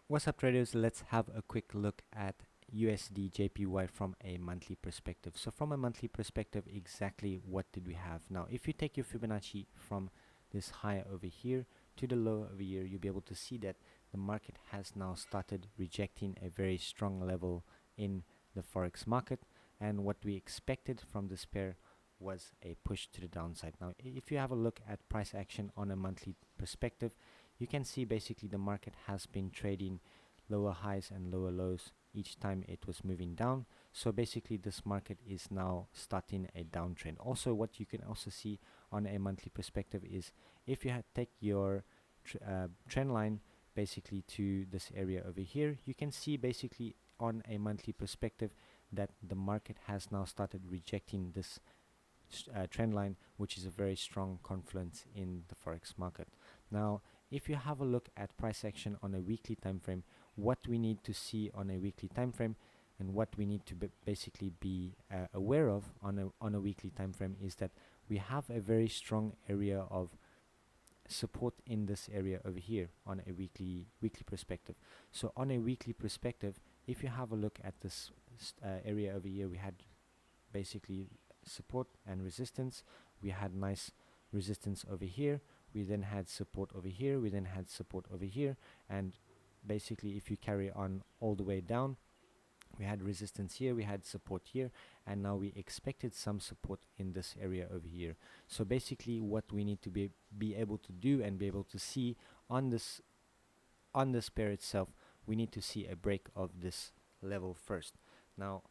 What's up, traders? Let's have a quick look at USDJPY from a monthly perspective. So from a monthly perspective, exactly what did we have? Now, if you take your Fibonacci from this high over here to the low over here, you'll be able to see that the market has now started rejecting a very strong level in the Forex market. And what we expected from this pair was a push to the downside. Now, if you have a look at price action on a monthly perspective, you can see basically the market has been trading lower highs and lower lows each time it was moving down. So basically this market is now starting a downtrend. Also, what you can also see on a monthly perspective is if you take your trend line basically to this area over here, you can see basically on a monthly perspective that the market has now started rejecting this trend line, which is a very strong confluence in the Forex market. Now, if you have a look at price action on a weekly time frame, what we need to see on a weekly time frame and what we need to basically be aware of on a weekly time frame is that we have a very strong area of support in this area over here on a weekly perspective. So on a weekly perspective, if you have a look at this area over here, we had basically support and resistance. We had nice resistance over here, we then had support over here, we then had support over here, and basically if you carry on all the way down, we had resistance here, we had support here, and now we expected some support in this area over here. So basically what we need to be able to do and be able to see on this pair itself, we need to see a break of this level first. Now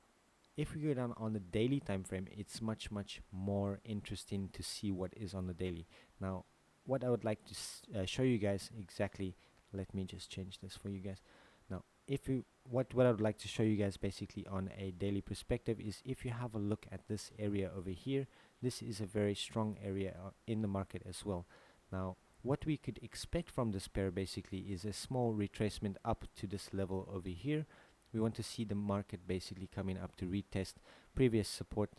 if we go down on the daily time frame, it's much more interesting to see what is on the daily. Now what I would like to show you guys exactly, let me just change this for you guys. Now if you what I would like to show you guys basically on a daily perspective is if you have a look at this area over here, this is a very strong area in the market as well. Now what we could expect from this pair basically is a small retracement up to this level over here. We want to see the market basically coming up to retest previous support,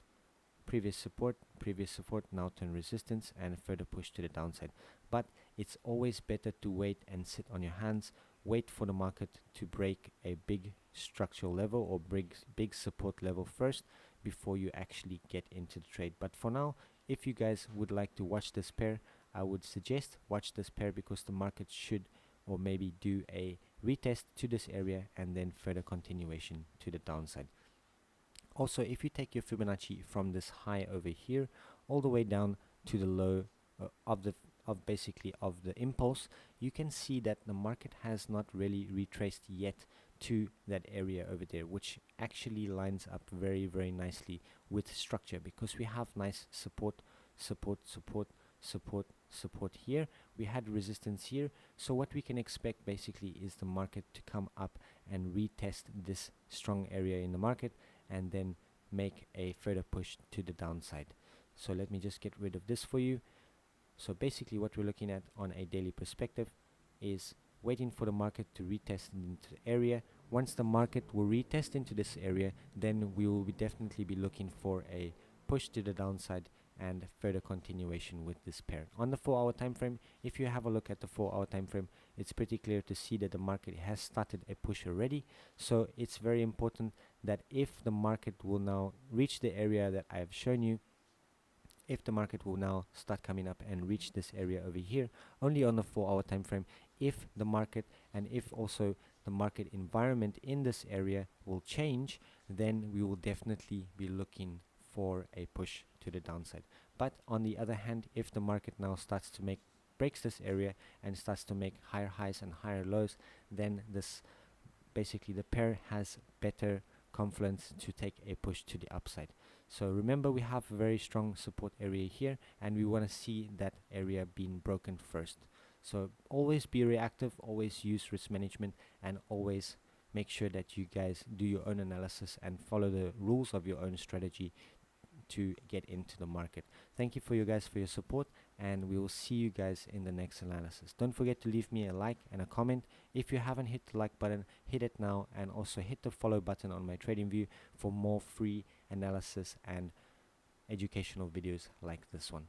now turn resistance and further push to the downside. But it's always better to wait and sit on your hands, wait for the market to break a big structural level or big support level first before you actually get into the trade. But for now, if you guys would like to watch this pair, I would suggest watch this pair because the market should or maybe do a retest to this area and then further continuation to the downside. Also, if you take your Fibonacci from this high over here all the way down to the low of the impulse, you can see that the market has not really retraced yet to that area over there, which actually lines up very nicely with structure because we have nice support here, we had resistance here. So what we can expect basically is the market to come up and retest this strong area in the market and then make a further push to the downside. So let me just get rid of this for you. So basically what we're looking at on a daily perspective is waiting for the market to retest into the area. Once the market will retest into this area, then we will definitely be looking for a push to the downside and further continuation with this pair. On the 4-hour time frame, if you have a look at the 4-hour time frame, it's pretty clear to see that the market has started a push already. So it's very important that if the market will now reach the area that I have shown you, if the market will now start coming up and reach this area over here only on the 4-hour time frame, if the market and if also the market environment in this area will change, then we will definitely be looking for a push to the downside. But on the other hand, if the market now starts to breaks this area and starts to make higher highs and higher lows, then this basically the pair has better confluence to take a push to the upside. So remember, we have a very strong support area here and we want to see that area being broken first. So always be reactive, always use risk management, and always make sure that you guys do your own analysis and follow the rules of your own strategy to get into the market. Thank you for you guys for your support, and we will see you guys in the next analysis. Don't forget to leave me a like and a comment. If you haven't hit the like button, hit it now, and also hit the follow button on my TradingView for more free analysis and educational videos like this one.